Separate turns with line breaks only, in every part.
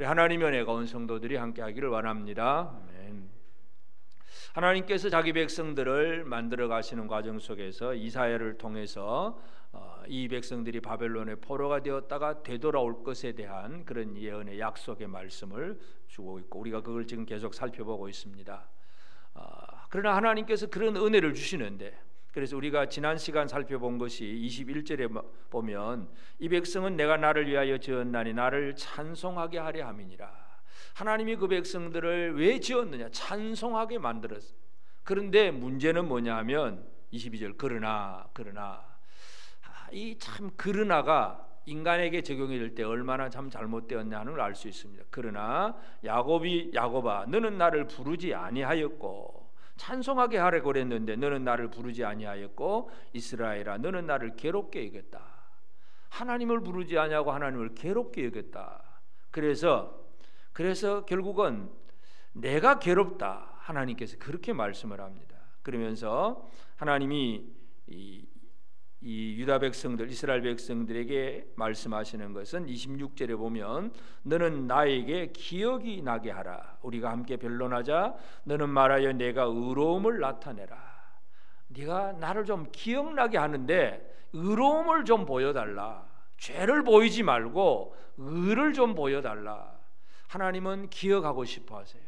우리 하나님의 은혜가 온 성도들이 함께 하기를 원합니다. 아멘. 하나님께서 자기 백성들을 만들어 가시는 과정 속에서 이사야를 통해서 이 백성들이 바벨론의 포로가 되었다가 되돌아올 것에 대한 그런 예언의 약속의 말씀을 주고 있고, 우리가 그걸 지금 계속 살펴보고 있습니다. 그러나 하나님께서 그런 은혜를 주시는데, 그래서 우리가 지난 시간 살펴본 것이 21절에 보면 이 백성은 내가 나를 위하여 지었나니 나를 찬송하게 하려 함이니라. 하나님이 그 백성들을 왜 지었느냐? 찬송하게 만들었어요. 그런데 문제는 뭐냐 하면 22절 그러나 이 참 그러나가 인간에게 적용이 될 때 얼마나 참 잘못되었냐 하는 걸 알 수 있습니다. 그러나 야곱아 너는 나를 부르지 아니하였고, 찬송하게 하라고 그랬는데 너는 나를 부르지 아니하였고, 이스라엘아 너는 나를 괴롭게 여겼다. 하나님을 부르지 아니하고 하나님을 괴롭게 여겼다. 그래서 결국은 내가 괴롭다, 하나님께서 그렇게 말씀을 합니다. 그러면서 하나님이 이 유다 백성들, 이스라엘 백성들에게 말씀하시는 것은 26절에 보면 너는 나에게 기억이 나게 하라. 우리가 함께 변론하자. 너는 말하여 내가 의로움을 나타내라. 네가 나를 좀 기억나게 하는데 의로움을 좀 보여달라. 죄를 보이지 말고 의를 좀 보여달라. 하나님은 기억하고 싶어 하세요.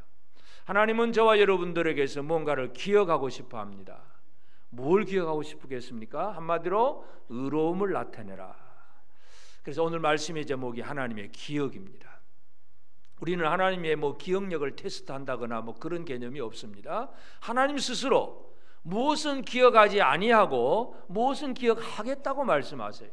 하나님은 저와 여러분들에게서 뭔가를 기억하고 싶어 합니다. 뭘 기억하고 싶으겠습니까? 한마디로 의로움을 나타내라. 그래서 오늘 말씀의 제목이 하나님의 기억입니다. 우리는 하나님의 기억력을 테스트한다거나 그런 개념이 없습니다. 하나님 스스로 무엇은 기억하지 아니하고 무엇은 기억하겠다고 말씀하세요.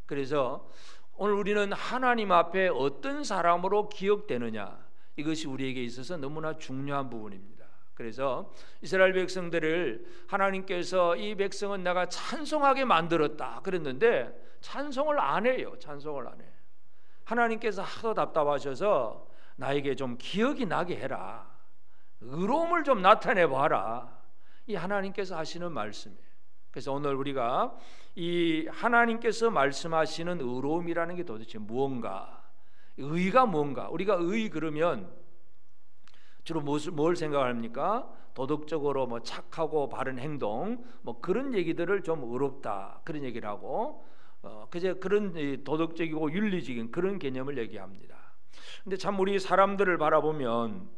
그래서 오늘 우리는 하나님 앞에 어떤 사람으로 기억되느냐, 이것이 우리에게 있어서 너무나 중요한 부분입니다. 그래서 이스라엘 백성들을 하나님께서 이 백성은 내가 찬송하게 만들었다 그랬는데 찬송을 안 해요. 찬송을 안 해. 하나님께서 하도 답답하셔서 나에게 좀 기억이 나게 해라. 의로움을 좀 나타내 봐라. 이 하나님께서 하시는 말씀이에요. 그래서 오늘 우리가 이 하나님께서 말씀하시는 의로움이라는 게 도대체 무언가, 의가 뭔가, 우리가 의 그러면 주로 뭘 생각합니까? 도덕적으로 착하고 바른 행동, 그런 얘기들을 좀 의롭다 그런 얘기를 하고, 그저 그런 도덕적이고 윤리적인 그런 개념을 얘기합니다. 근데 참 우리 사람들을 바라보면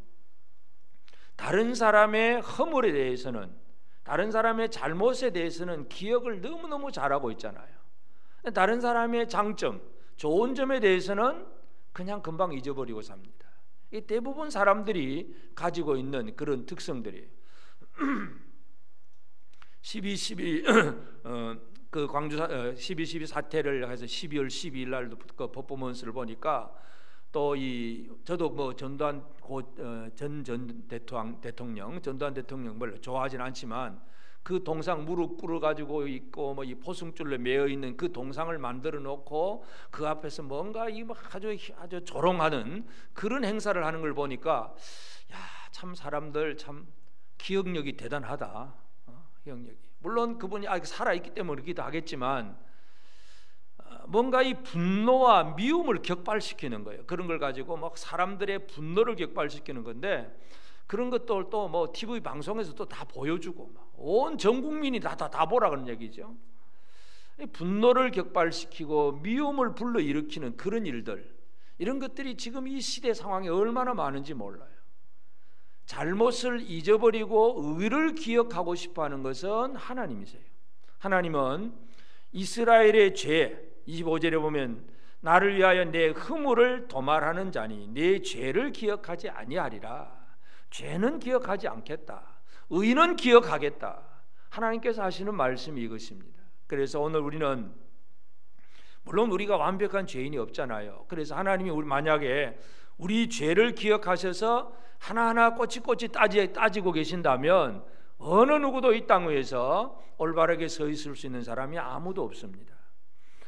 다른 사람의 허물에 대해서는, 다른 사람의 잘못에 대해서는 기억을 너무너무 잘하고 있잖아요. 다른 사람의 장점, 좋은 점에 대해서는 그냥 금방 잊어버리고 삽니다. 이 대부분 사람들이 가지고 있는 그런 특성들이 12.12 그 광주 12.12 사태를 해서 12월 12일 날도 그 퍼포먼스를 보니까 또 저도 전두환 전 대통령 별로 좋아하진 않지만 그 동상 무릎 꿇어 가지고 있고 이 포승줄로 매어 있는 그 동상을 만들어 놓고 그 앞에서 뭔가 아주 조롱하는 그런 행사를 하는 걸 보니까 참 사람들 참 기억력이 대단하다. 기억력이 물론 그분이 살아 있기 때문에 그러기도 하겠지만 뭔가 이 분노와 미움을 격발시키는 거예요. 그런 걸 가지고 사람들의 분노를 격발시키는 건데, 그런 것도 또 TV 방송에서 또 다 보여주고 온 전 국민이 다 보라 그런 얘기죠. 분노를 격발시키고 미움을 불러일으키는 그런 일들, 이런 것들이 지금 이 시대 상황에 얼마나 많은지 몰라요. 잘못을 잊어버리고 의를 기억하고 싶어하는 것은 하나님이세요. 하나님은 이스라엘의 죄, 25절에 보면 나를 위하여 내 허물을 도말하는 자니 내 죄를 기억하지 아니하리라. 죄는 기억하지 않겠다. 의는 기억하겠다. 하나님께서 하시는 말씀이 이것입니다. 그래서 오늘 우리는 물론 우리가 완벽한 죄인이 없잖아요. 그래서 하나님이 만약에 우리 죄를 기억하셔서 하나하나 꼬치꼬치 따지고 계신다면 어느 누구도 이 땅 위에서 올바르게 서 있을 수 있는 사람이 아무도 없습니다.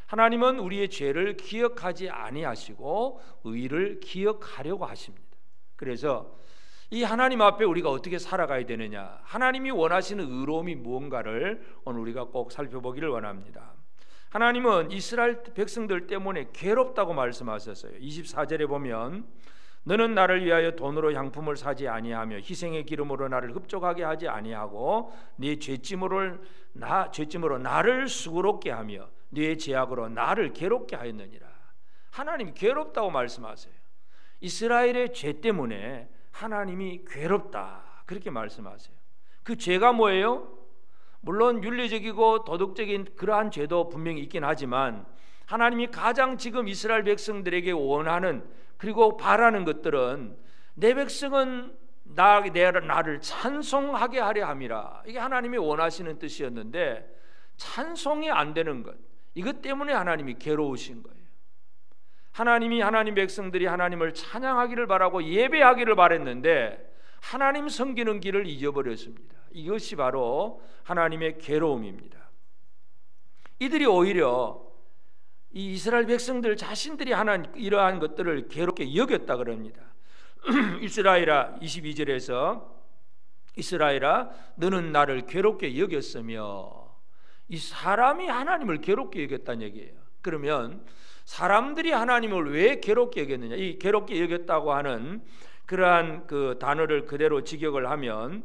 하나님은 우리의 죄를 기억하지 아니하시고 의를 기억하려고 하십니다. 그래서 이 하나님 앞에 우리가 어떻게 살아가야 되느냐, 하나님이 원하시는 의로움이 무언가를 오늘 우리가 꼭 살펴보기를 원합니다. 하나님은 이스라엘 백성들 때문에 괴롭다고 말씀하셨어요. 24절에 보면 너는 나를 위하여 돈으로 향품을 사지 아니하며 희생의 기름으로 나를 흡족하게 하지 아니하고 네 죄짐으로 나를 수고롭게 하며 네 죄악으로 나를 괴롭게 하였느니라. 하나님이 괴롭다고 말씀하세요. 이스라엘의 죄 때문에 하나님이 괴롭다 그렇게 말씀하세요. 그 죄가 뭐예요? 물론 윤리적이고 도덕적인 그러한 죄도 분명히 있긴 하지만 하나님이 가장 지금 이스라엘 백성들에게 원하는 그리고 바라는 것들은 내 백성은 나를 찬송하게 하려 함이라. 이게 하나님이 원하시는 뜻이었는데 찬송이 안 되는 것, 이것 때문에 하나님이 괴로우신 거예요. 하나님이 하나님 백성들이 하나님을 찬양하기를 바라고 예배하기를 바랬는데 하나님 섬기는 길을 잊어버렸습니다. 이것이 바로 하나님의 괴로움입니다. 이들이 오히려 이 이스라엘 백성들 자신들이 이러한 것들을 괴롭게 여겼다 그럽니다. 이스라엘아 22절에서 이스라엘아 너는 나를 괴롭게 여겼으며, 이 사람이 하나님을 괴롭게 여겼다는 얘기예요. 그러면 사람들이 하나님을 왜 괴롭게 여겼느냐, 이 괴롭게 여겼다고 하는 그러한 그 단어를 그대로 직역을 하면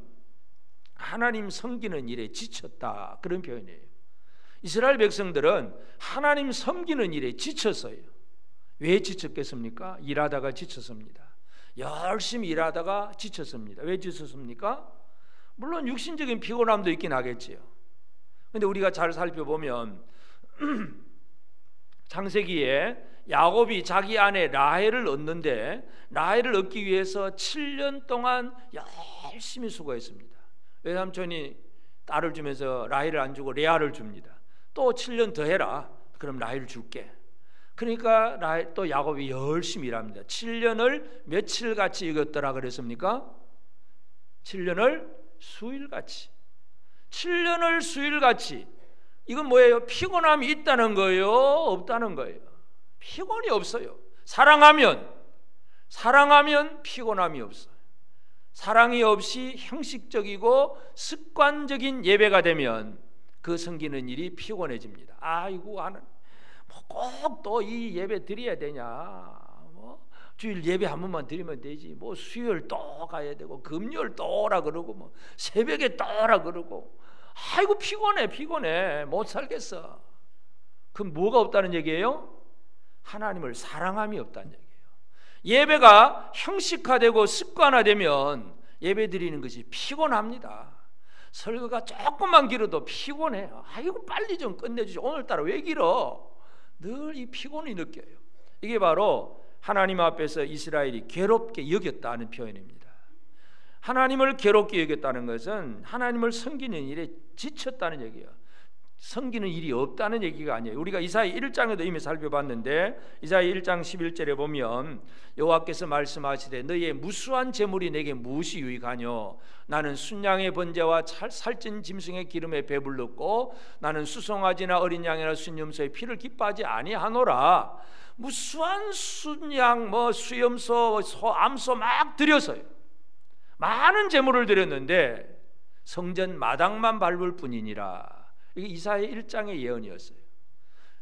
하나님 섬기는 일에 지쳤다 그런 표현이에요. 이스라엘 백성들은 하나님 섬기는 일에 지쳤어요. 왜 지쳤겠습니까? 일하다가 지쳤습니다. 열심히 일하다가 지쳤습니다. 왜 지쳤습니까? 물론 육신적인 피곤함도 있긴 하겠지요. 근데 우리가 잘 살펴보면 창세기에 야곱이 자기 아내 라헬을 얻는데 라헬을 얻기 위해서 7년 동안 열심히 수고했습니다. 외삼촌이 딸을 주면서 라헬을 안 주고 레아를 줍니다. 또 7년 더 해라. 그럼 라헬을 줄게. 그러니까 또 야곱이 열심히 일합니다. 7년을 며칠같이 이겼더라 그랬습니까? 7년을 수일같이. 7년을 수일같이. 이건 뭐예요? 피곤함이 있다는 거예요? 없다는 거예요? 피곤이 없어요. 사랑하면 피곤함이 없어요. 사랑이 없이 형식적이고 습관적인 예배가 되면 그 섬기는 일이 피곤해집니다. 아이고 하는 꼭 또 이 예배 드려야 되냐? 뭐 주일 예배 한 번만 드리면 되지. 뭐 수요일 또 가야 되고 금요일 또 오라 그러고 뭐 새벽에 또 오라 그러고. 아이고 피곤해 못 살겠어. 그럼 뭐가 없다는 얘기예요? 하나님을 사랑함이 없다는 얘기예요. 예배가 형식화되고 습관화되면 예배 드리는 것이 피곤합니다. 설교가 조금만 길어도 피곤해요. 아이고 빨리 좀 끝내주지. 오늘따라 왜 길어? 늘 이 피곤이 느껴요. 이게 바로 하나님 앞에서 이스라엘이 괴롭게 여겼다는 표현입니다. 하나님을 괴롭게 여겼다는 것은 하나님을 섬기는 일에 지쳤다는 얘기예요. 섬기는 일이 없다는 얘기가 아니에요. 우리가 이사야 1장에도 이미 살펴봤는데 이사야 1장 11절에 보면 여호와께서 말씀하시되 너희의 무수한 재물이 내게 무엇이 유익하뇨? 나는 순양의 번제와 살찐 짐승의 기름에 배불렀고 나는 수송아지나 어린 양이나 순염소의 피를 기뻐하지 아니하노라. 무수한 순양 수염소 암소 막 드렸어요. 많은 재물을 드렸는데 성전 마당만 밟을 뿐이니라. 이게 이사야 1장의 예언이었어요.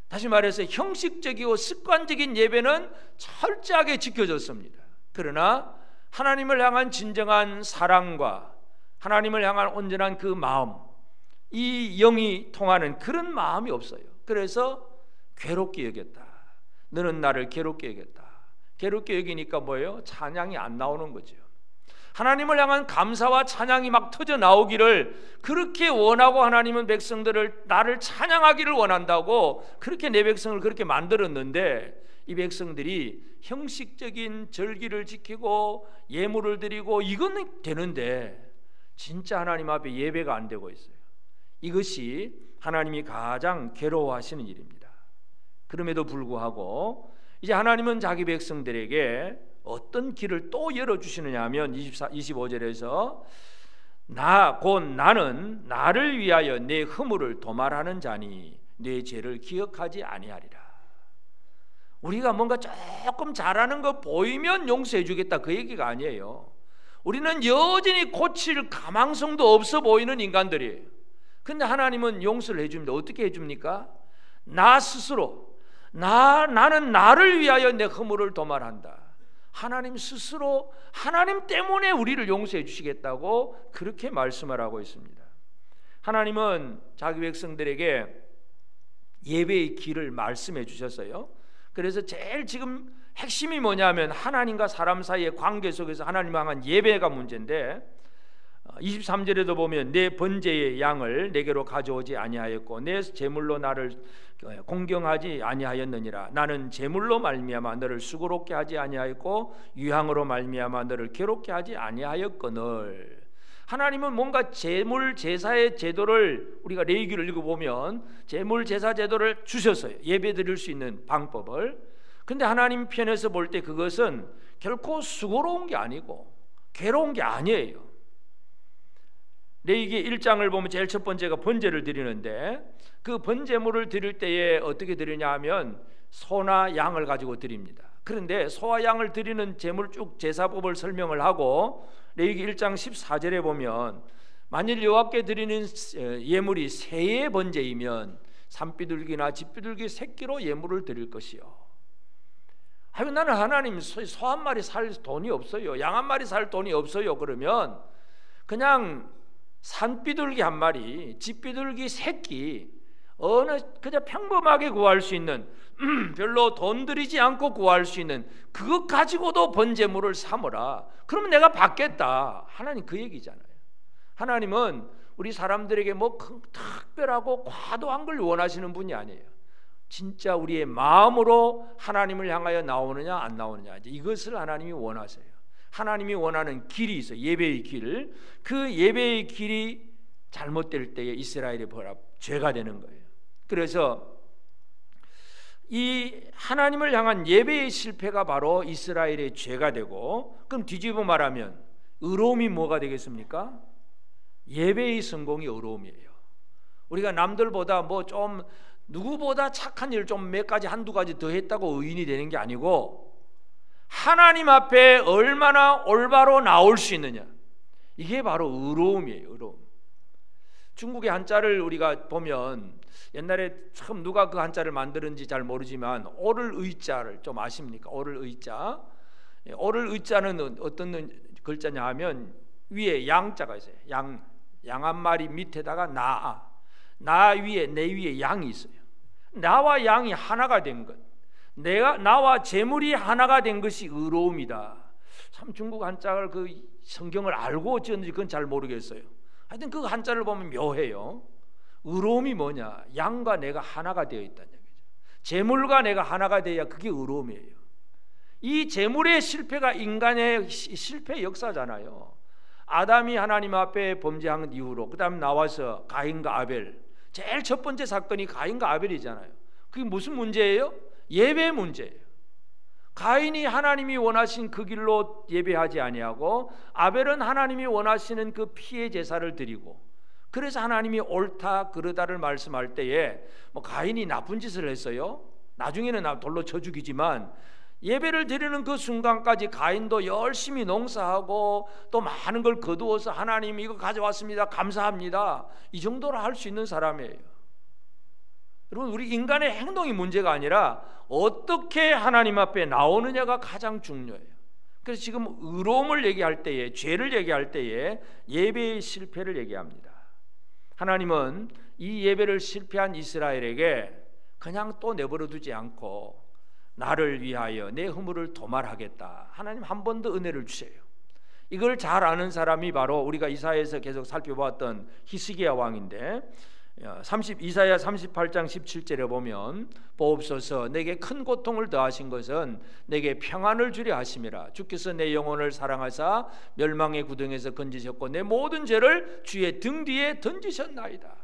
다시 말해서 형식적이고 습관적인 예배는 철저하게 지켜졌습니다. 그러나 하나님을 향한 진정한 사랑과 하나님을 향한 온전한 그 마음, 이 영이 통하는 그런 마음이 없어요. 그래서 괴롭게 여겼다. 너는 나를 괴롭게 여겼다. 괴롭게 여기니까 뭐예요? 찬양이 안 나오는 거죠. 하나님을 향한 감사와 찬양이 막 터져 나오기를 그렇게 원하고 하나님은 백성들을 나를 찬양하기를 원한다고 그렇게 내 백성을 그렇게 만들었는데 이 백성들이 형식적인 절기를 지키고 예물을 드리고 이거는 되는데 진짜 하나님 앞에 예배가 안 되고 있어요. 이것이 하나님이 가장 괴로워하시는 일입니다. 그럼에도 불구하고 이제 하나님은 자기 백성들에게 어떤 길을 또 열어주시느냐 하면 25절에서 곧 나는 나를 위하여 내 허물을 도말하는 자니 내 죄를 기억하지 아니하리라. 우리가 뭔가 조금 잘하는 거 보이면 용서해 주겠다 그 얘기가 아니에요. 우리는 여전히 고칠 가망성도 없어 보이는 인간들이에요. 근데 하나님은 용서를 해줍니다. 어떻게 해줍니까? 나 스스로 나는 나를 위하여 내 허물을 도말한다. 하나님 스스로 하나님 때문에 우리를 용서해 주시겠다고 그렇게 말씀을 하고 있습니다. 하나님은 자기 백성들에게 예배의 길을 말씀해 주셨어요. 그래서 제일 지금 핵심이 뭐냐면 하나님과 사람 사이의 관계 속에서 하나님 향한 예배가 문제인데 23절에도 보면 내 번제의 양을 내게로 가져오지 아니하였고 내 제물로 나를 공경하지 아니하였느니라. 나는 제물로 말미암아 너를 수고롭게 하지 아니하였고 유향으로 말미암아 너를 괴롭게 하지 아니하였거늘. 하나님은 뭔가 제물 제사의 제도를 우리가 레위기를 읽어보면 제물 제사 제도를 주셨어요. 예배 드릴 수 있는 방법을. 근데 하나님 편에서 볼 때 그것은 결코 수고로운 게 아니고 괴로운 게 아니에요. 레위기 1장을 보면 제일 첫 번째가 번제를 드리는데 그 번제물을 드릴 때에 어떻게 드리냐 하면 소나 양을 가지고 드립니다. 그런데 소와 양을 드리는 제물 쭉 제사법을 설명을 하고 레위기 1장 14절에 보면 만일 여호와께 드리는 예물이 새의 번제이면 산비둘기나 집비둘기 새끼로 예물을 드릴 것이요. 아유, 나는 하나님 소 한 마리 살 돈이 없어요, 양 한 마리 살 돈이 없어요. 그러면 그냥 산비둘기 한 마리, 집비둘기 새끼, 그냥 평범하게 구할 수 있는 별로 돈 들이지 않고 구할 수 있는 그것 가지고도 번제물을 삼으라. 그러면 내가 받겠다. 하나님 그 얘기잖아요. 하나님은 우리 사람들에게 뭐 특별하고 과도한 걸 원하시는 분이 아니에요. 진짜 우리의 마음으로 하나님을 향하여 나오느냐 안 나오느냐, 이것을 하나님이 원하세요. 하나님이 원하는 길이 있어요. 예배의 길. 그 예배의 길이 잘못될 때에 이스라엘의 죄가 되는 거예요. 그래서 이 하나님을 향한 예배의 실패가 바로 이스라엘의 죄가 되고, 그럼 뒤집어 말하면 의로움이 뭐가 되겠습니까? 예배의 성공이 의로움이에요. 우리가 남들보다 뭐 좀 누구보다 착한 일 좀 몇 가지 한두 가지 더 했다고 의인이 되는 게 아니고 하나님 앞에 얼마나 올바로 나올 수 있느냐, 이게 바로 의로움이에요. 의로움. 중국의 한자를 우리가 보면 옛날에 참 누가 그 한자를 만드는지 잘 모르지만 오를 의자를 좀 아십니까? 오를 의자. 오를 의자는 어떤 글자냐 하면 위에 양자가 있어요. 양 한 마리 밑에다가 나 위에, 내 위에 양이 있어요. 나와 양이 하나가 된 것, 나와 재물이 하나가 된 것이 의로움이다. 참 중국 한자를 그 성경을 알고 지었는지 그건 잘 모르겠어요. 하여튼 그 한자를 보면 묘해요. 의로움이 뭐냐? 양과 내가 하나가 되어 있다는 얘기죠. 재물과 내가 하나가 되어야 그게 의로움이에요. 이 재물의 실패가 인간의 실패 역사잖아요. 아담이 하나님 앞에 범죄한 이후로 그 다음 나와서 가인과 아벨, 제일 첫 번째 사건이 가인과 아벨이잖아요. 그게 무슨 문제예요? 예배 문제예요. 가인이 하나님이 원하신 그 길로 예배하지 아니하고 아벨은 하나님이 원하시는 그 피의 제사를 드리고, 그래서 하나님이 옳다 그르다를 말씀할 때에 뭐 가인이 나쁜 짓을 했어요. 나중에는 돌로 쳐 죽이지만 예배를 드리는 그 순간까지 가인도 열심히 농사하고 또 많은 걸 거두어서 하나님 이거 가져왔습니다, 감사합니다, 이 정도로 할 수 있는 사람이에요. 여러분, 우리 인간의 행동이 문제가 아니라 어떻게 하나님 앞에 나오느냐가 가장 중요해요. 그래서 지금 의로움을 얘기할 때에, 죄를 얘기할 때에 예배의 실패를 얘기합니다. 하나님은 이 예배를 실패한 이스라엘에게 그냥 또 내버려 두지 않고 나를 위하여 내 허물을 도말하겠다. 하나님 한 번 더 은혜를 주세요. 이걸 잘 아는 사람이 바로 우리가 이사야에서 계속 살펴봤던 히스기야 왕인데, 이사야 38장 17절에 보면 보옵소서, 내게 큰 고통을 더하신 것은 내게 평안을 주려 하심이라. 주께서 내 영혼을 사랑하사 멸망의 구덩이에서 건지셨고 내 모든 죄를 주의 등 뒤에 던지셨나이다.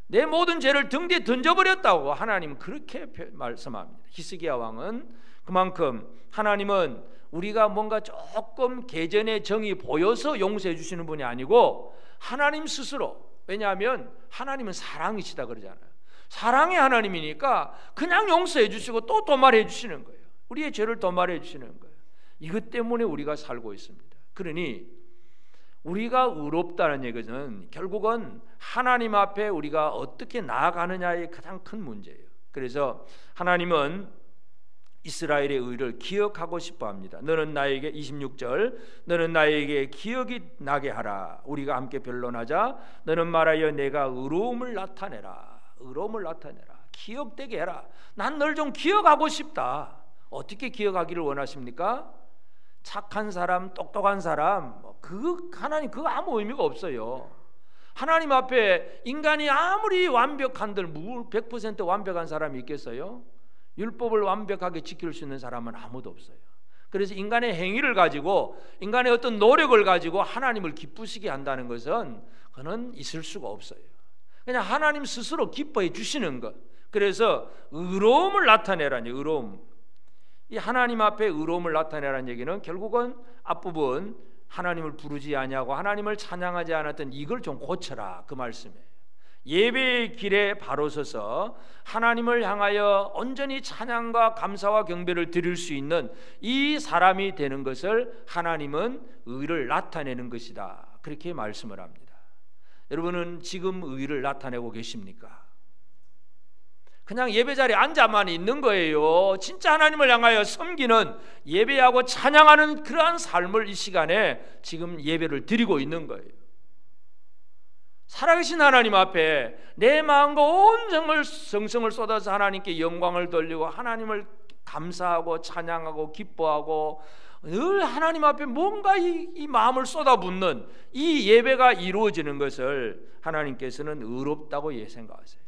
내 모든 죄를 등 뒤에 던져버렸다고 하나님 그렇게 말씀합니다. 히스기야 왕은 그만큼 하나님은 우리가 뭔가 조금 개전의 정이 보여서 용서해 주시는 분이 아니고 하나님 스스로, 왜냐하면 하나님은 사랑이시다 그러잖아요. 사랑의 하나님이니까 그냥 용서해 주시고 또 도말해 주시는 거예요. 우리의 죄를 도말해 주시는 거예요. 이것 때문에 우리가 살고 있습니다. 그러니 우리가 의롭다는 얘기는 결국은 하나님 앞에 우리가 어떻게 나아가느냐의 가장 큰 문제예요. 그래서 하나님은 이스라엘의 의를 기억하고 싶어 합니다. 너는 나에게 26절 너는 나에게 기억이 나게 하라. 우리가 함께 변론하자. 너는 말하여 내가 의로움을 나타내라. 의로움을 나타내라. 기억되게 해라. 난 널 좀 기억하고 싶다. 어떻게 기억하기를 원하십니까? 착한 사람, 똑똑한 사람, 하나님 그거 아무 의미가 없어요. 하나님 앞에 인간이 아무리 완벽한들 100% 완벽한 사람이 있겠어요? 율법을 완벽하게 지킬 수 있는 사람은 아무도 없어요. 그래서 인간의 행위를 가지고, 인간의 어떤 노력을 가지고 하나님을 기쁘시게 한다는 것은 그는 있을 수가 없어요. 그냥 하나님 스스로 기뻐해 주시는 것. 그래서 의로움을 나타내라니, 의로움. 이 하나님 앞에 의로움을 나타내라는 얘기는 결국은 앞부분 하나님을 부르지 아니하고 하나님을 찬양하지 않았던 이걸 좀 고쳐라, 그 말씀이에요. 예배의 길에 바로 서서 하나님을 향하여 온전히 찬양과 감사와 경배를 드릴 수 있는 이 사람이 되는 것을 하나님은 의를 나타내는 것이다, 그렇게 말씀을 합니다. 여러분은 지금 의를 나타내고 계십니까? 그냥 예배 자리에 앉아만 있는 거예요. 진짜 하나님을 향하여 섬기는, 예배하고 찬양하는 그러한 삶을 이 시간에 지금 예배를 드리고 있는 거예요. 살아계신 하나님 앞에 내 마음과 온 정성을 쏟아서 하나님께 영광을 돌리고 하나님을 감사하고 찬양하고 기뻐하고 늘 하나님 앞에 뭔가 이 마음을 쏟아붓는 이 예배가 이루어지는 것을 하나님께서는 의롭다고 생각하세요.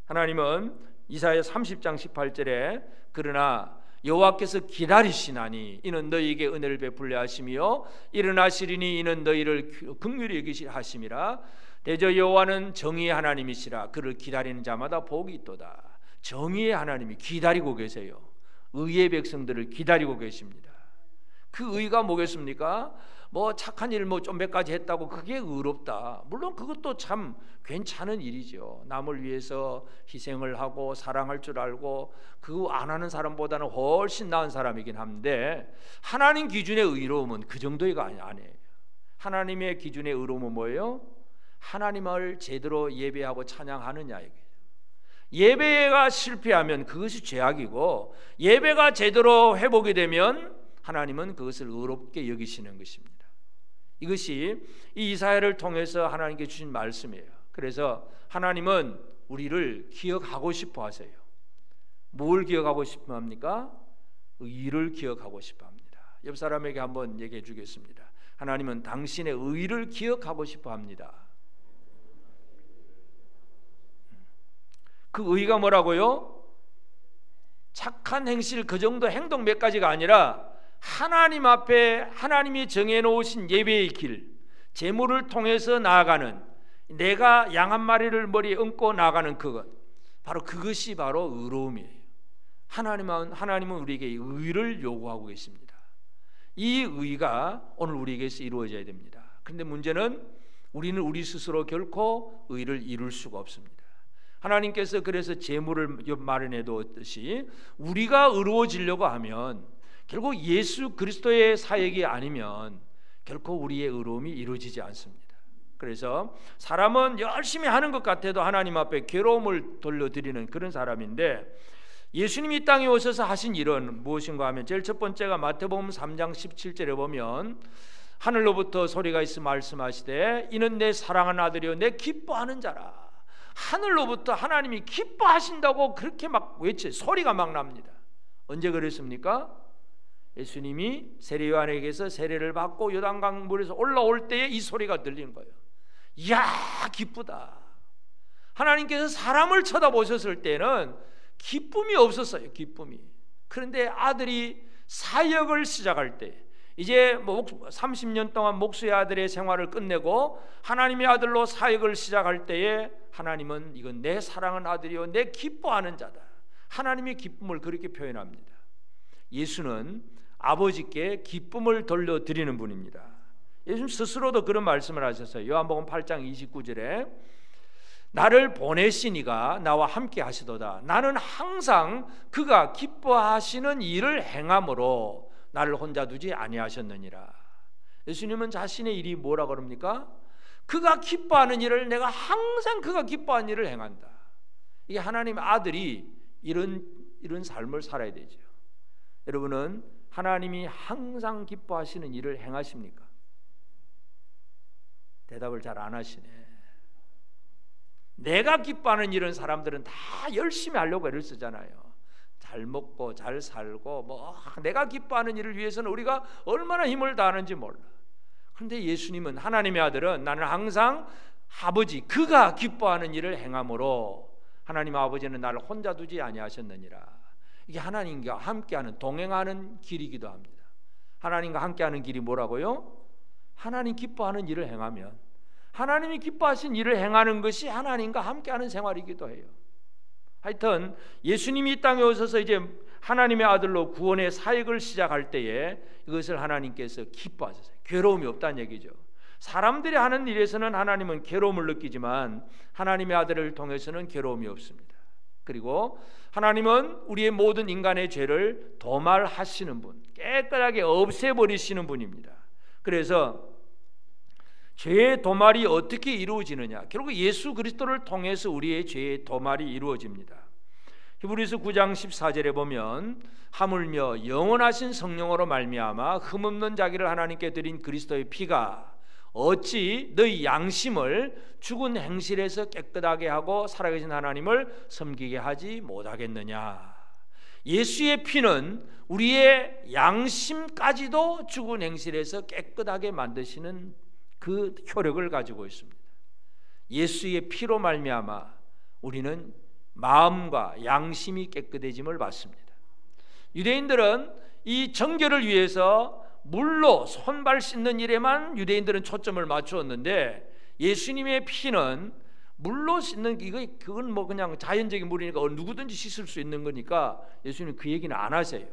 하나님은 이사야 30장 18절에 그러나 여호와께서 기다리시나니 이는 너희에게 은혜를 베풀려 하시며 일어나시리니 이는 너희를 긍휼히 여기시 하심이라. 대저 여호와는 정의의 하나님이시라. 그를 기다리는 자마다 복이 있도다. 정의의 하나님이 기다리고 계세요. 의의 백성들을 기다리고 계십니다. 그 의가 뭐겠습니까? 착한 일 좀 몇 가지 했다고 그게 의롭다. 물론 그것도 참 괜찮은 일이죠. 남을 위해서 희생을 하고 사랑할 줄 알고 그거 안 하는 사람보다는 훨씬 나은 사람이긴 한데, 하나님 기준의 의로움은 그 정도가 아니에요. 하나님의 기준의 의로움은 뭐예요? 하나님을 제대로 예배하고 찬양하느냐 이거예요. 예배가 실패하면 그것이 죄악이고, 예배가 제대로 회복이 되면 하나님은 그것을 의롭게 여기시는 것입니다. 이것이 이 이사야를 통해서 하나님께 주신 말씀이에요. 그래서 하나님은 우리를 기억하고 싶어 하세요. 뭘 기억하고 싶어 합니까? 의를 기억하고 싶어 합니다. 옆 사람에게 한번 얘기해 주겠습니다. 하나님은 당신의 의를 기억하고 싶어 합니다. 그 의가 뭐라고요? 착한 행실 그 정도 행동 몇 가지가 아니라 하나님 앞에 하나님이 정해놓으신 예배의 길, 제물을 통해서 나아가는, 내가 양 한 마리를 머리에 얹고 나아가는 그것, 바로 그것이 바로 의로움이에요. 하나님은 우리에게 의를 요구하고 계십니다. 이 의가 오늘 우리에게서 이루어져야 됩니다. 그런데 문제는 우리는 우리 스스로 결코 의를 이룰 수가 없습니다. 하나님께서 그래서 제물을 마련해 두었듯이 우리가 의로워지려고 하면 결국 예수 그리스도의 사역이 아니면 결코 우리의 의로움이 이루어지지 않습니다. 그래서 사람은 열심히 하는 것 같아도 하나님 앞에 괴로움을 돌려드리는 그런 사람인데, 예수님이 이 땅에 오셔서 하신 일은 무엇인가 하면 제일 첫 번째가 마태복음 3장 17절에 보면 하늘로부터 소리가 있어 말씀하시되 이는 내 사랑하는 아들이요 내 기뻐하는 자라. 하늘로부터 하나님이 기뻐하신다고 그렇게 막 외쳐 소리가 막 납니다. 언제 그랬습니까? 예수님이 세례 요한에게서 세례를 받고 요단강 물에서 올라올 때에 이 소리가 들린 거예요. 이야 기쁘다. 하나님께서 사람을 쳐다보셨을 때는 기쁨이 없었어요. 기쁨이. 그런데 아들이 사역을 시작할 때, 이제 30년 동안 목수의 아들의 생활을 끝내고 하나님의 아들로 사역을 시작할 때에 하나님은 이건 내 사랑하는 아들이요 내 기뻐하는 자다. 하나님의 기쁨을 그렇게 표현합니다. 예수는 아버지께 기쁨을 돌려드리는 분입니다. 예수님 스스로도 그런 말씀을 하셨어요. 요한복음 8장 29절에 나를 보내신 이가 나와 함께 하시도다. 나는 항상 그가 기뻐하시는 일을 행함으로 나를 혼자 두지 아니하셨느니라. 예수님은 자신의 일이 뭐라 그럽니까? 그가 기뻐하는 일을 내가 항상 그가 기뻐하는 일을 행한다. 이게 하나님의 아들이 이런 이런 삶을 살아야 되죠. 여러분은 하나님이 항상 기뻐하시는 일을 행하십니까? 대답을 잘 안 하시네. 내가 기뻐하는 일은 사람들은 다 열심히 하려고 애를 쓰잖아요. 잘 먹고 잘 살고 뭐 내가 기뻐하는 일을 위해서는 우리가 얼마나 힘을 다하는지 몰라. 그런데 예수님은, 하나님의 아들은 나는 항상 아버지 그가 기뻐하는 일을 행함으로 하나님 아버지는 나를 혼자 두지 아니하셨느니라. 이게 하나님과 함께하는, 동행하는 길이기도 합니다. 하나님과 함께하는 길이 뭐라고요? 하나님 기뻐하는 일을 행하면, 하나님이 기뻐하신 일을 행하는 것이 하나님과 함께하는 생활이기도 해요. 하여튼 예수님이 이 땅에 오셔서 이제 하나님의 아들로 구원의 사역을 시작할 때에 이것을 하나님께서 기뻐하셨어요. 괴로움이 없다는 얘기죠. 사람들이 하는 일에서는 하나님은 괴로움을 느끼지만 하나님의 아들을 통해서는 괴로움이 없습니다. 그리고 하나님은 우리의 모든 인간의 죄를 도말하시는 분, 깨끗하게 없애버리시는 분입니다. 그래서 죄의 도말이 어떻게 이루어지느냐? 결국 예수 그리스도를 통해서 우리의 죄의 도말이 이루어집니다. 히브리서 9장 14절에 보면 하물며 영원하신 성령으로 말미암아 흠없는 자기를 하나님께 드린 그리스도의 피가 어찌 너희 양심을 죽은 행실에서 깨끗하게 하고 살아계신 하나님을 섬기게 하지 못하겠느냐? 예수의 피는 우리의 양심까지도 죽은 행실에서 깨끗하게 만드시는 그 효력을 가지고 있습니다. 예수의 피로 말미암아 우리는 마음과 양심이 깨끗해짐을 받습니다. 유대인들은 이 정결을 위해서 물로 손발 씻는 일에만 유대인들은 초점을 맞추었는데 예수님의 피는 물로 씻는 그건 뭐 그냥 자연적인 물이니까 누구든지 씻을 수 있는 거니까 예수님 그 얘기는 안 하세요.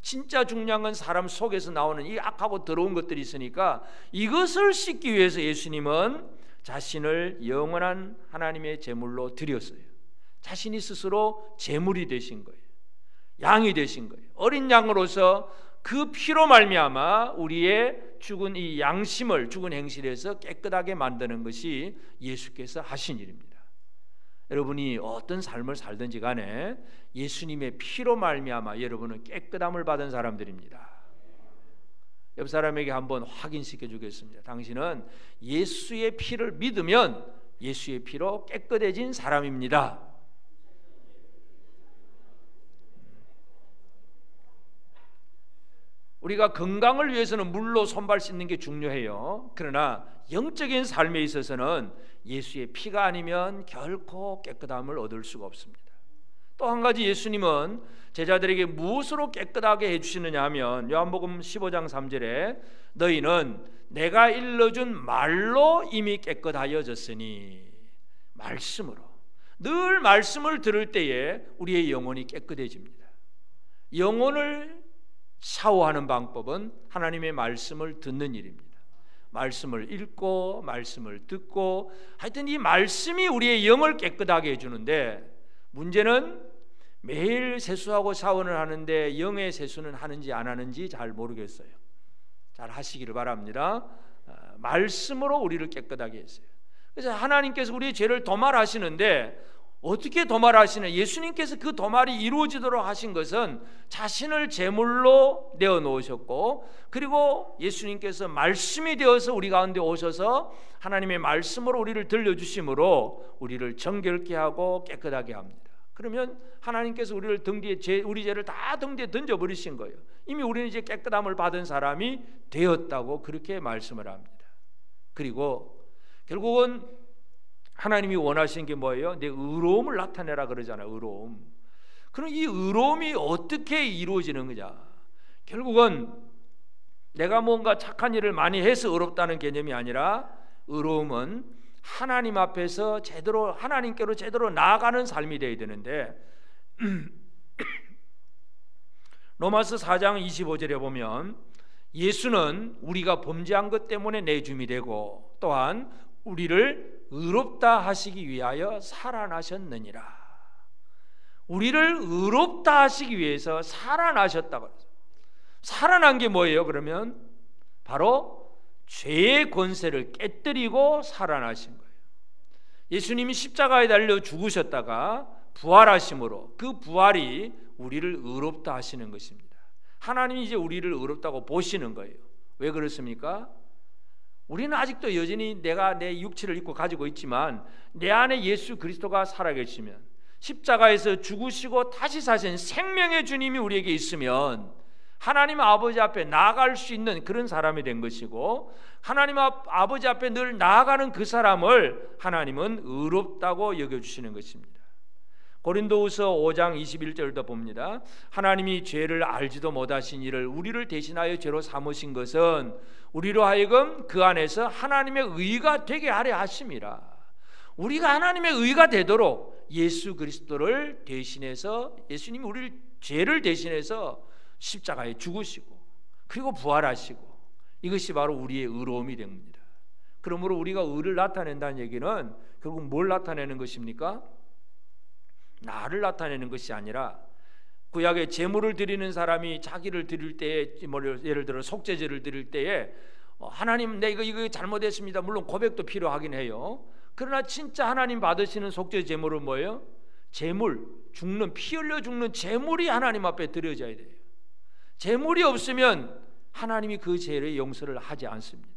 진짜 중요한 건 사람 속에서 나오는 이 악하고 더러운 것들이 있으니까 이것을 씻기 위해서 예수님은 자신을 영원한 하나님의 제물로 드렸어요. 자신이 스스로 제물이 되신 거예요. 양이 되신 거예요. 어린 양으로서 그 피로 말미암아 우리의 죽은 이 양심을 죽은 행실에서 깨끗하게 만드는 것이 예수께서 하신 일입니다. 여러분이 어떤 삶을 살든지 간에 예수님의 피로 말미암아 여러분은 깨끗함을 받은 사람들입니다. 옆 사람에게 한번 확인시켜 주겠습니다. 당신은 예수의 피를 믿으면 예수의 피로 깨끗해진 사람입니다. 우리가 건강을 위해서는 물로 손발 씻는 게 중요해요. 그러나 영적인 삶에 있어서는 예수의 피가 아니면 결코 깨끗함을 얻을 수가 없습니다. 또 한 가지 예수님은 제자들에게 무엇으로 깨끗하게 해주시느냐 하면 요한복음 15장 3절에 너희는 내가 일러준 말로 이미 깨끗하여졌으니, 말씀으로, 늘 말씀을 들을 때에 우리의 영혼이 깨끗해집니다. 영혼을 샤워하는 방법은 하나님의 말씀을 듣는 일입니다. 말씀을 읽고 말씀을 듣고 하여튼 이 말씀이 우리의 영을 깨끗하게 해주는데 문제는 매일 세수하고 샤워를 하는데 영의 세수는 하는지 안 하는지 잘 모르겠어요. 잘 하시기를 바랍니다. 말씀으로 우리를 깨끗하게 했어요. 그래서 하나님께서 우리의 죄를 도말하시는데 어떻게 도말하시냐? 예수님께서 그 도말이 이루어지도록 하신 것은 자신을 제물로 내어놓으셨고, 그리고 예수님께서 말씀이 되어서 우리 가운데 오셔서 하나님의 말씀으로 우리를 들려주심으로 우리를 정결케 하고 깨끗하게 합니다. 그러면 하나님께서 우리를 우리 죄를 다 등 뒤에 던져버리신 거예요. 이미 우리는 이제 깨끗함을 받은 사람이 되었다고 그렇게 말씀을 합니다. 그리고 결국은 하나님이 원하시는 게 뭐예요? 내 의로움을 나타내라 그러잖아요. 의로움. 그럼 이 의로움이 어떻게 이루어지는 거냐? 결국은 내가 뭔가 착한 일을 많이 해서 의롭다는 개념이 아니라 의로움은 하나님 앞에서 제대로, 하나님께로 제대로 나아가는 삶이 되어야 되는데 로마서 4장 25절에 보면 예수는 우리가 범죄한 것 때문에 내줌이 되고 또한 우리를 의롭다 하시기 위하여 살아나셨느니라. 우리를 의롭다 하시기 위해서 살아나셨다고 했어요. 살아난 게 뭐예요? 그러면 바로 죄의 권세를 깨뜨리고 살아나신 거예요. 예수님이 십자가에 달려 죽으셨다가 부활하심으로 그 부활이 우리를 의롭다 하시는 것입니다. 하나님이 이제 우리를 의롭다고 보시는 거예요. 왜 그렇습니까? 우리는 아직도 여전히 내가 내 육체를 입고 가지고 있지만 내 안에 예수 그리스도가 살아계시면, 십자가에서 죽으시고 다시 사신 생명의 주님이 우리에게 있으면 하나님 아버지 앞에 나아갈 수 있는 그런 사람이 된 것이고, 하나님 아버지 앞에 늘 나아가는 그 사람을 하나님은 의롭다고 여겨주시는 것입니다. 고린도후서 5장 21절도 봅니다. 하나님이 죄를 알지도 못하신 이를 우리를 대신하여 죄로 삼으신 것은 우리로 하여금 그 안에서 하나님의 의가 되게 하려 하심이라. 우리가 하나님의 의가 되도록 예수 그리스도를 대신해서, 예수님이 우리를 죄를 대신해서 십자가에 죽으시고 그리고 부활하시고, 이것이 바로 우리의 의로움이 됩니다. 그러므로 우리가 의를 나타낸다는 얘기는 결국 뭘 나타내는 것입니까? 나를 나타내는 것이 아니라, 구약에 제물을 드리는 사람이 자기를 드릴 때에, 예를 들어 속죄제를 드릴 때에 하나님 내 이거 잘못했습니다, 물론 고백도 필요하긴 해요. 그러나 진짜 하나님 받으시는 속죄 제물은 뭐예요? 제물, 죽는, 피 흘려 죽는 제물이 하나님 앞에 드려져야 돼요. 제물이 없으면 하나님이 그 죄의 용서를 하지 않습니다.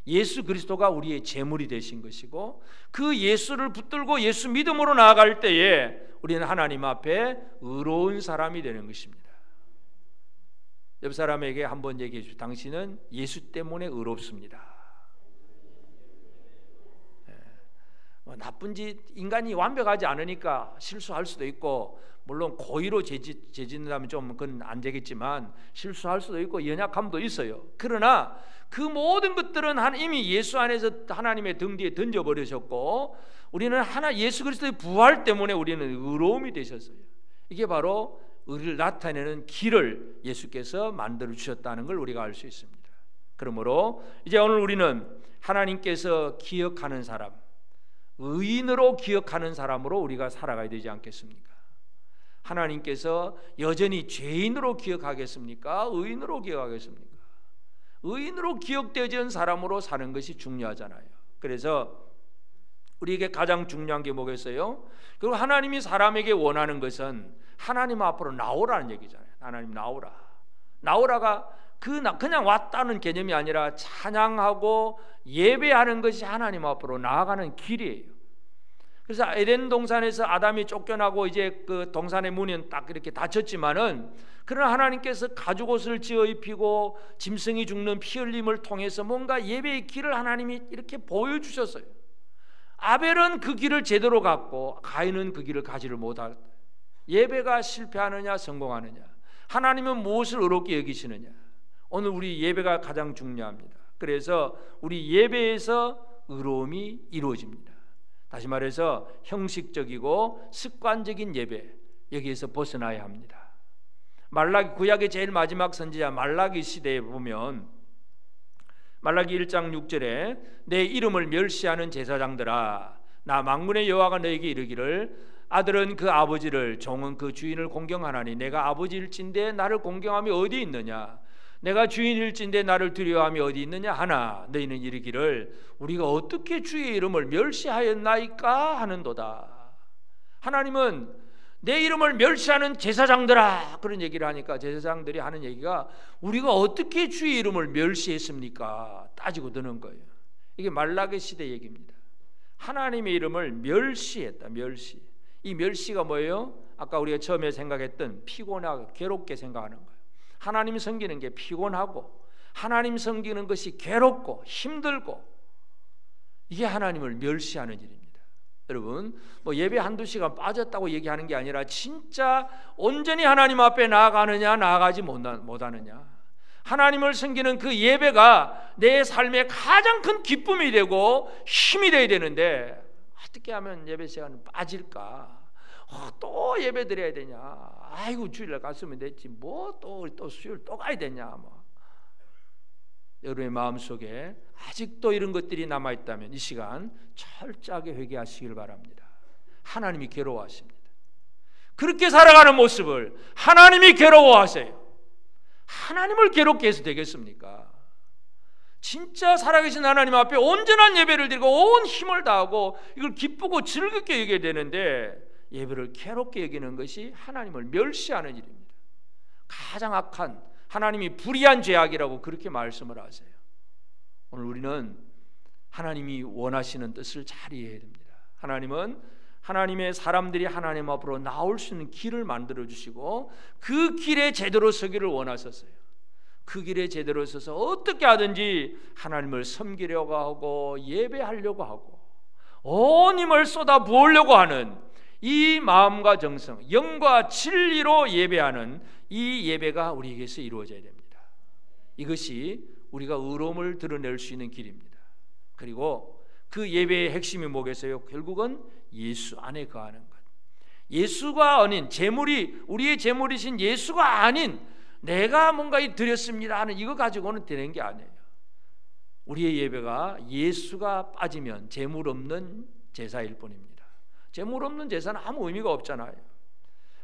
예수 그리스도가 우리의 제물이 되신 것이고, 그 예수를 붙들고 예수 믿음으로 나아갈 때에 우리는 하나님 앞에 의로운 사람이 되는 것입니다. 옆 사람에게 한번 얘기해 주십시오. 당신은 예수 때문에 의롭습니다. 나쁜 짓, 인간이 완벽하지 않으니까 실수할 수도 있고, 물론 고의로 죄짓는다면 좀 그건 안 되겠지만 실수할 수도 있고 연약함도 있어요. 그러나 그 모든 것들은 이미 예수 안에서 하나님의 등 뒤에 던져버리셨고, 우리는 예수 그리스도의 부활 때문에 우리는 의로움이 되셨어요. 이게 바로 의를 나타내는 길을 예수께서 만들어 주셨다는 걸 우리가 알 수 있습니다. 그러므로 이제 오늘 우리는 하나님께서 기억하는 사람, 의인으로 기억하는 사람으로 우리가 살아가야 되지 않겠습니까? 하나님께서 여전히 죄인으로 기억하겠습니까? 의인으로 기억하겠습니까? 의인으로 기억되어진 사람으로 사는 것이 중요하잖아요. 그래서 우리에게 가장 중요한 게 뭐겠어요? 그리고 하나님이 사람에게 원하는 것은 하나님 앞으로 나오라는 얘기잖아요. 하나님 나오라. 나오라가 그냥 왔다는 개념이 아니라 찬양하고 예배하는 것이 하나님 앞으로 나아가는 길이에요. 그래서 에덴 동산에서 아담이 쫓겨나고 이제 그 동산의 문은 딱 이렇게 닫혔지만은, 그러나 하나님께서 가죽옷을 지어 입히고 짐승이 죽는 피 흘림을 통해서 뭔가 예배의 길을 하나님이 이렇게 보여주셨어요. 아벨은 그 길을 제대로 갔고 가인은 그 길을 가지를 못하고, 예배가 실패하느냐 성공하느냐, 하나님은 무엇을 의롭게 여기시느냐. 오늘 우리 예배가 가장 중요합니다. 그래서 우리 예배에서 의로움이 이루어집니다. 다시 말해서 형식적이고 습관적인 예배, 여기에서 벗어나야 합니다. 말라기, 구약의 제일 마지막 선지자 말라기 시대에 보면 말라기 1장 6절에 내 이름을 멸시하는 제사장들아, 나 만군의 여호와가 너에게 이르기를 아들은 그 아버지를, 종은 그 주인을 공경하나니 내가 아버지일진데 나를 공경함이 어디 있느냐, 내가 주인일진데 나를 두려워함이 어디 있느냐 하나 너희는 이르기를 우리가 어떻게 주의 이름을 멸시하였나이까 하는도다. 하나님은 내 이름을 멸시하는 제사장들아, 그런 얘기를 하니까 제사장들이 하는 얘기가 우리가 어떻게 주의 이름을 멸시했습니까 따지고 드는 거예요. 이게 말라기 시대 얘기입니다. 하나님의 이름을 멸시했다. 멸시. 이 멸시가 뭐예요? 아까 우리가 처음에 생각했던 피곤하고 괴롭게 생각하는 거예요. 하나님 섬기는 게 피곤하고 하나님 섬기는 것이 괴롭고 힘들고, 이게 하나님을 멸시하는 일입니다. 여러분, 뭐 예배 한두 시간 빠졌다고 얘기하는 게 아니라 진짜 온전히 하나님 앞에 나아가느냐 나아가지 못하느냐, 하나님을 섬기는 그 예배가 내 삶의 가장 큰 기쁨이 되고 힘이 되어야 되는데, 어떻게 하면 예배 시간은 빠질까? 또 예배 드려야 되냐? 아이고 주일날 갔으면 됐지, 뭐 또 수요일 또 가야 되냐? 뭐. 여러분의 마음속에 아직도 이런 것들이 남아있다면 이 시간 철저하게 회개하시길 바랍니다. 하나님이 괴로워하십니다. 그렇게 살아가는 모습을 하나님이 괴로워하세요. 하나님을 괴롭게 해서 되겠습니까? 진짜 살아계신 하나님 앞에 온전한 예배를 드리고 온 힘을 다하고 이걸 기쁘고 즐겁게 여겨야 되는데, 예배를 괴롭게 여기는 것이 하나님을 멸시하는 일입니다. 가장 악한, 하나님이 불의한 죄악이라고 그렇게 말씀을 하세요. 오늘 우리는 하나님이 원하시는 뜻을 잘 이해해야 됩니다. 하나님은 하나님의 사람들이 하나님 앞으로 나올 수 있는 길을 만들어 주시고 그 길에 제대로 서기를 원하셨어요. 그 길에 제대로 서서 어떻게 하든지 하나님을 섬기려고 하고 예배하려고 하고 온 힘을 쏟아 부으려고 하는 이 마음과 정성, 영과 진리로 예배하는 이 예배가 우리에게서 이루어져야 됩니다. 이것이 우리가 의로움을 드러낼 수 있는 길입니다. 그리고 그 예배의 핵심이 뭐겠어요? 결국은 예수 안에 거하는 것. 예수가 아닌 재물이, 우리의 재물이신 예수가 아닌 내가 뭔가 드렸습니다 하는 이거 가지고는 되는 게 아니에요. 우리의 예배가 예수가 빠지면 재물 없는 제사일 뿐입니다. 재물 없는 제사는 아무 의미가 없잖아요.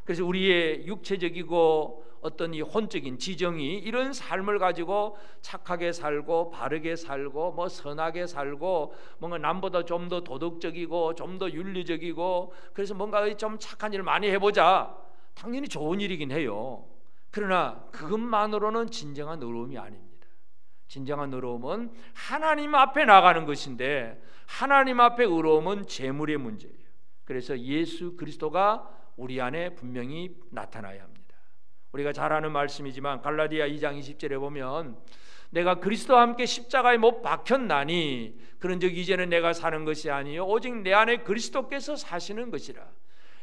그래서 우리의 육체적이고 어떤 이 혼적인 지정이 이런 삶을 가지고 착하게 살고 바르게 살고 뭐 선하게 살고 뭔가 남보다 좀 더 도덕적이고 좀 더 윤리적이고 그래서 뭔가 좀 착한 일을 많이 해보자, 당연히 좋은 일이긴 해요. 그러나 그것만으로는 진정한 의로움이 아닙니다. 진정한 의로움은 하나님 앞에 나가는 것인데 하나님 앞에 의로움은 재물의 문제예요. 그래서 예수 그리스도가 우리 안에 분명히 나타나야 합니다. 우리가 잘 아는 말씀이지만 갈라디아 2장 20절에 보면 내가 그리스도와 함께 십자가에 못 박혔나니 그런즉 이제는 내가 사는 것이 아니요 오직 내 안에 그리스도께서 사시는 것이라.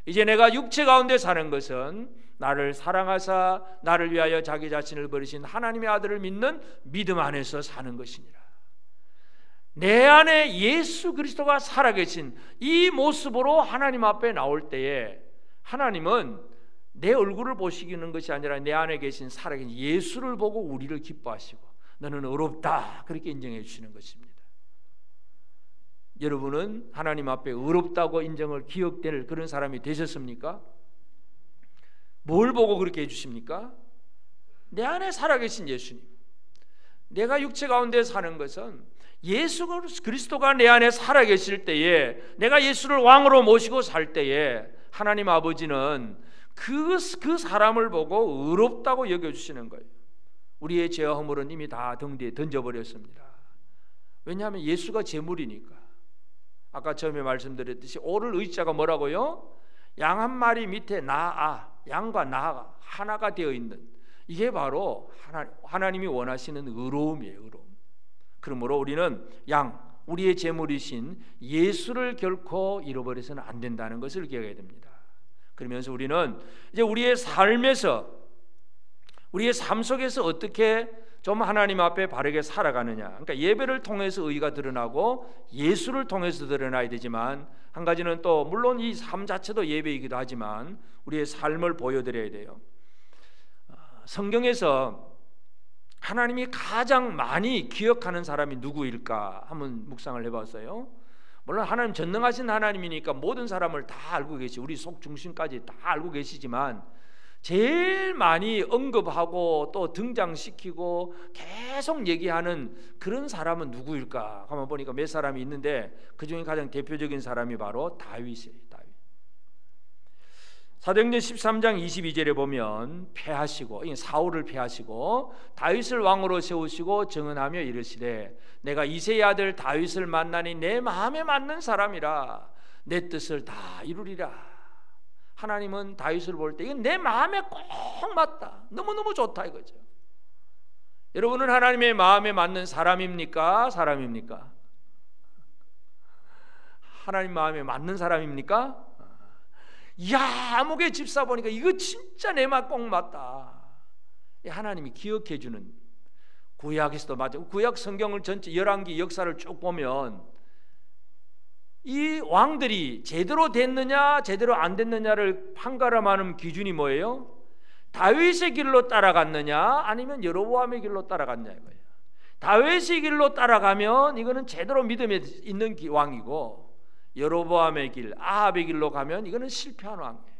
이제 내가 육체 가운데 사는 것은 나를 사랑하사 나를 위하여 자기 자신을 버리신 하나님의 아들을 믿는 믿음 안에서 사는 것이니라. 내 안에 예수 그리스도가 살아계신 이 모습으로 하나님 앞에 나올 때에 하나님은 내 얼굴을 보시기는 것이 아니라 내 안에 계신 살아계신 예수를 보고 우리를 기뻐하시고 너는 의롭다 그렇게 인정해 주시는 것입니다. 여러분은 하나님 앞에 의롭다고 인정을 기억될 그런 사람이 되셨습니까? 뭘 보고 그렇게 해주십니까? 내 안에 살아계신 예수님. 내가 육체 가운데 사는 것은 예수 그리스도가 내 안에 살아계실 때에 내가 예수를 왕으로 모시고 살 때에 하나님 아버지는 그 사람을 보고 의롭다고 여겨주시는 거예요. 우리의 죄와 허물은 이미 다 등 뒤에 던져버렸습니다. 왜냐하면 예수가 제물이니까. 아까 처음에 말씀드렸듯이 오를 의자가 뭐라고요? 양 한 마리 밑에 양과 나가 하나가 되어 있는, 이게 바로 하나님이 원하시는 의로움이에요. 의로움. 그러므로 우리는 우리의 제물이신 예수를 결코 잃어버려서는 안 된다는 것을 기억해야 됩니다. 그러면서 우리는 이제 우리의 삶에서, 우리의 삶 속에서 어떻게 좀 하나님 앞에 바르게 살아가느냐. 그러니까 예배를 통해서 의가 드러나고 예수를 통해서 드러나야 되지만, 한 가지는 또 물론 이 삶 자체도 예배이기도 하지만 우리의 삶을 보여드려야 돼요. 성경에서 하나님이 가장 많이 기억하는 사람이 누구일까 한번 묵상을 해봤어요. 물론 하나님 전능하신 하나님이니까 모든 사람을 다 알고 계시고 우리 속 중심까지 다 알고 계시지만 제일 많이 언급하고 또 등장시키고 계속 얘기하는 그런 사람은 누구일까 한번 보니까 몇 사람이 있는데 그중에 가장 대표적인 사람이 바로 다윗이에요. 다윗. 사도행전 13장 22절에 보면 사울을 패하시고 다윗을 왕으로 세우시고 정언하며 이르시되 내가 이새의 아들 다윗을 만나니 내 마음에 맞는 사람이라 내 뜻을 다 이루리라. 하나님은 다윗을 볼 때 이건 내 마음에 꼭 맞다, 너무너무 좋다 이거죠. 여러분은 하나님의 마음에 맞는 사람입니까? 사람입니까? 하나님 마음에 맞는 사람입니까? 아무개 집사 보니까 이거 진짜 내 마음 꼭 맞다. 하나님이 기억해 주는, 구약에서도 맞아요. 구약 성경을 전체 열왕기 역사를 쭉 보면 이 왕들이 제대로 됐느냐 제대로 안 됐느냐를 판가름하는 기준이 뭐예요? 다윗의 길로 따라갔느냐 아니면 여로보암의 길로 따라갔냐 이거예요. 다윗의 길로 따라가면 이거는 제대로 믿음에 있는 왕이고, 여로보암의 길, 아합의 길로 가면 이거는 실패한 왕이에요.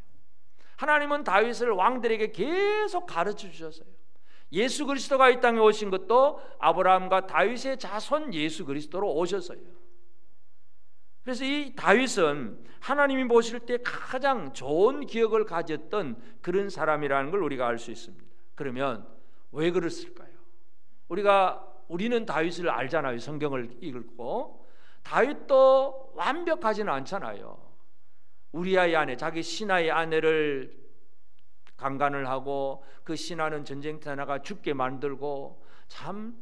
하나님은 다윗을 왕들에게 계속 가르쳐 주셨어요. 예수 그리스도가 이 땅에 오신 것도 아브라함과 다윗의 자손 예수 그리스도로 오셨어요. 그래서 이 다윗은 하나님이 보실 때 가장 좋은 기억을 가졌던 그런 사람이라는 걸 우리가 알 수 있습니다. 그러면 왜 그랬을까요? 우리는 다윗을 알잖아요. 성경을 읽고. 다윗도 완벽하지는 않잖아요. 우리아의 아내, 자기 신하의 아내를 강간을 하고 그 신하는 전쟁터에 나가 죽게 만들고, 참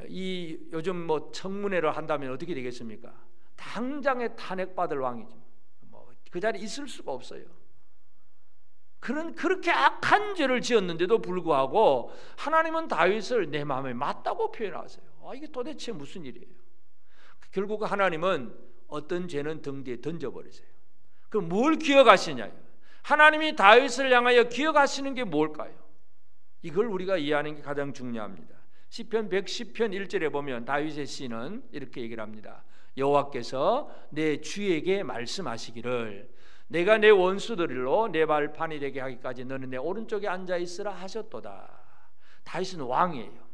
이 요즘 뭐 청문회를 한다면 어떻게 되겠습니까? 당장에 탄핵받을 왕이죠. 그 자리에 있을 수가 없어요. 그렇게 악한 죄를 지었는데도 불구하고 하나님은 다윗을 내 마음에 맞다고 표현하세요. 이게 도대체 무슨 일이에요? 결국 하나님은 어떤 죄는 등 뒤에 던져버리세요. 그럼 뭘 기억하시냐요? 하나님이 다윗을 향하여 기억하시는 게 뭘까요? 이걸 우리가 이해하는 게 가장 중요합니다. 시편 110편 1절에 보면 다윗의 시는 이렇게 얘기를 합니다. 여호와께서 내 주에게 말씀하시기를 내가 내 원수들로 내 발판이 되게 하기까지 너는 내 오른쪽에 앉아 있으라 하셨도다. 다윗은 왕이에요.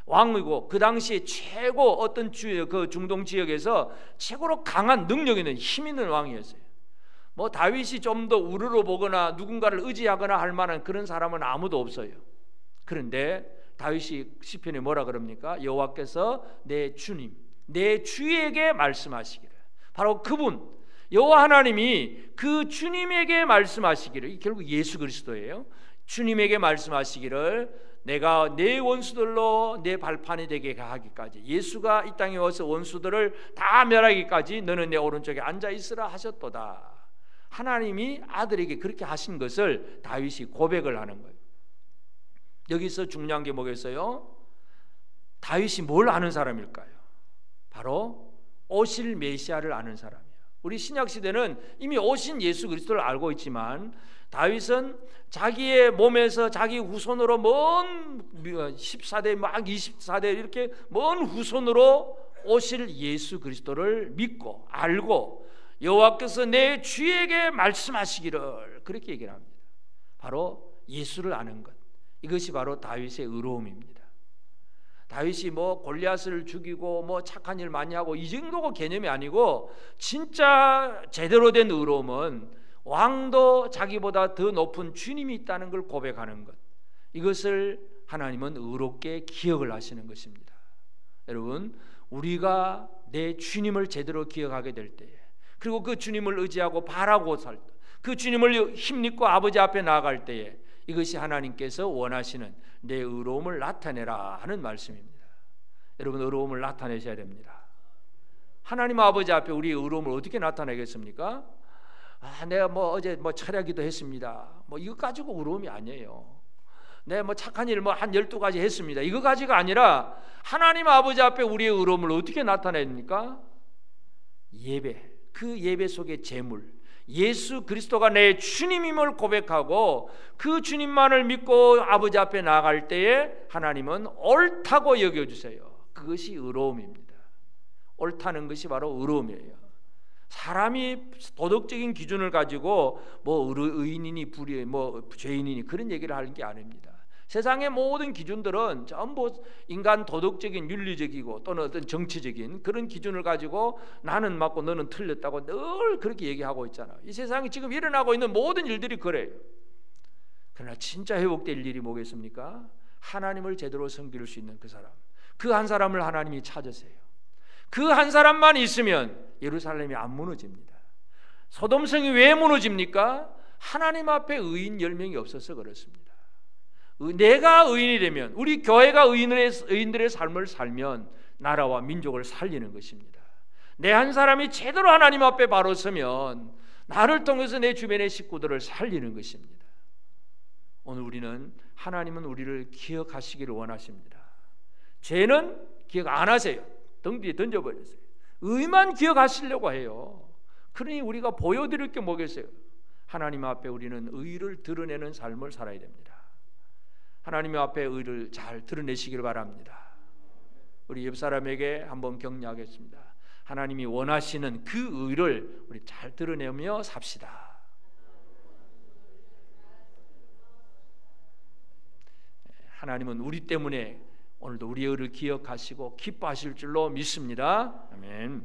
왕이고 그 당시에 최고 어떤 그 중동 지역에서 최고로 강한 능력 있는 힘 있는 왕이었어요. 뭐 다윗이 좀 더 우러러 보거나 누군가를 의지하거나 할 만한 그런 사람은 아무도 없어요. 그런데 다윗이 시편에 뭐라 그럽니까? 여호와께서 내 주님, 내 주에게 말씀하시기를. 바로 그분 여호와 하나님이 그 주님에게 말씀하시기를, 결국 예수 그리스도예요. 주님에게 말씀하시기를 내가 내 원수들로 내 발판이 되게 하기까지, 예수가 이 땅에 와서 원수들을 다 멸하기까지 너는 내 오른쪽에 앉아 있으라 하셨도다. 하나님이 아들에게 그렇게 하신 것을 다윗이 고백을 하는 거예요. 여기서 중요한 게 뭐겠어요? 다윗이 뭘 아는 사람일까요? 바로 오실 메시아를 아는 사람이에요. 우리 신약 시대는 이미 오신 예수 그리스도를 알고 있지만 다윗은 자기의 몸에서 자기 후손으로 먼 14대 막 24대 이렇게 먼 후손으로 오실 예수 그리스도를 믿고 알고 여호와께서 내 주에게 말씀하시기를 그렇게 얘기를 합니다. 바로 예수를 아는 것, 이것이 바로 다윗의 의로움입니다. 다윗이 뭐 골리앗을 죽이고 뭐 착한 일 많이 하고 이 정도가 개념이 아니고, 진짜 제대로 된 의로움은 왕도 자기보다 더 높은 주님이 있다는 걸 고백하는 것, 이것을 하나님은 의롭게 기억을 하시는 것입니다. 여러분, 우리가 내 주님을 제대로 기억하게 될 때에, 그리고 그 주님을 의지하고 바라고 살 때, 그 주님을 힘입고 아버지 앞에 나아갈 때에 이것이 하나님께서 원하시는 내 의로움을 나타내라 하는 말씀입니다. 여러분, 의로움을 나타내셔야 됩니다. 하나님 아버지 앞에 우리의 의로움을 어떻게 나타내겠습니까? 내가 뭐 어제 뭐 철야기도 했습니다. 뭐 이거 가지고 의로움이 아니에요. 내가 뭐 착한 일 뭐 한 12가지 했습니다. 이거 가지가 아니라 하나님 아버지 앞에 우리의 의로움을 어떻게 나타냅니까? 예배, 그 예배 속의 제물, 예수 그리스도가 내 주님임을 고백하고 그 주님만을 믿고 아버지 앞에 나아갈 때에 하나님은 옳다고 여겨주세요. 그것이 의로움입니다. 옳다는 것이 바로 의로움이에요. 사람이 도덕적인 기준을 가지고 뭐 의인이니 뭐 죄인이니 그런 얘기를 하는 게 아닙니다. 세상의 모든 기준들은 전부 인간 도덕적인 윤리적이고 또는 어떤 정치적인 그런 기준을 가지고 나는 맞고 너는 틀렸다고 늘 그렇게 얘기하고 있잖아요. 이 세상에 지금 일어나고 있는 모든 일들이 그래요. 그러나 진짜 회복될 일이 뭐겠습니까? 하나님을 제대로 섬길 수 있는 그 사람, 그 한 사람을 하나님이 찾으세요. 그 한 사람만 있으면 예루살렘이 안 무너집니다. 소돔성이 왜 무너집니까? 하나님 앞에 의인 10명이 없어서 그렇습니다. 내가 의인이 되면, 우리 교회가 의인들의 삶을 살면 나라와 민족을 살리는 것입니다. 내 한 사람이 제대로 하나님 앞에 바로 서면 나를 통해서 내 주변의 식구들을 살리는 것입니다. 오늘 우리는, 하나님은 우리를 기억하시기를 원하십니다. 죄는 기억 안 하세요. 등 뒤에 던져버렸어요. 의만 기억하시려고 해요. 그러니 우리가 보여드릴 게 뭐겠어요? 하나님 앞에 우리는 의를 드러내는 삶을 살아야 됩니다. 하나님 앞에 의를 잘 드러내시길 바랍니다. 우리 옆 사람에게 한번 격려하겠습니다. 하나님이 원하시는 그 의를 우리 잘 드러내며 삽시다. 하나님은 우리 때문에 오늘도 우리의 의를 기억하시고 기뻐하실 줄로 믿습니다. 아멘.